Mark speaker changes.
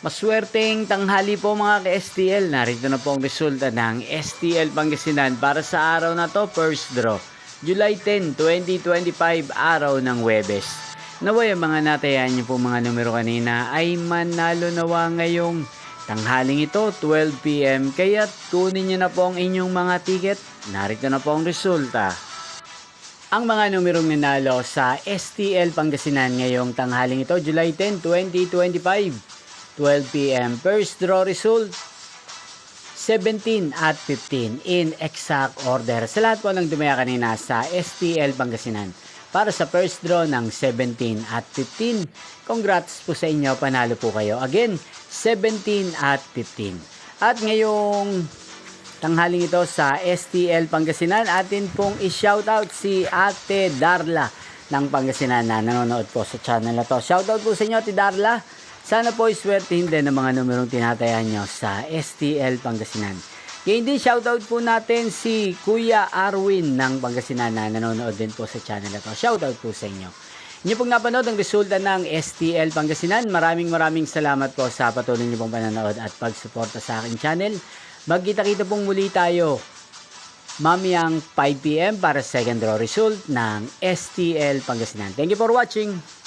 Speaker 1: Maswerteng tanghali po mga ka-STL. Narito na po ang resulta ng STL Pangasinan para sa araw na to, first draw. July 10, 2025, araw ng Huwebes. Naway ang mga natayan niyo po mga numero kanina ay manalo nawa ngayong tanghaling ito, 12 PM. Kaya kunin niyo na po ang inyong mga ticket. Narito na po ang resulta. Ang mga numerong nanalo sa STL Pangasinan ngayong tanghaling ito, July 10, 2025. 12 PM. First draw result, 17 at 15 in exact order. Sa lahat po ng dumaya kanina sa STL Pangasinan para sa first draw ng 17 at 15. Congrats po sa inyo, panalo po kayo. Again, 17 at 15. At ngayong tanghaling ito sa STL Pangasinan, atin pong i-shoutout si Ate Darla ng Pangasinan na nanonood po sa channel na to. Shoutout po sa inyo, Ate Darla. Sana po iswertihin din ang mga numerong tinatayan nyo sa STL Pangasinan. Ngayon din, shoutout po natin si Kuya Arwin ng Pangasinan na nanonood din po sa channel na to. Shoutout po sa inyo. Inyo pong napanood ang resulta ng STL Pangasinan. Maraming salamat po sa patuloy niyo pong panonood at pagsuporta sa aking channel. Magkita-kita pong muli tayo mamayang 5 PM para sa second draw result ng STL Pangasinan. Thank you for watching.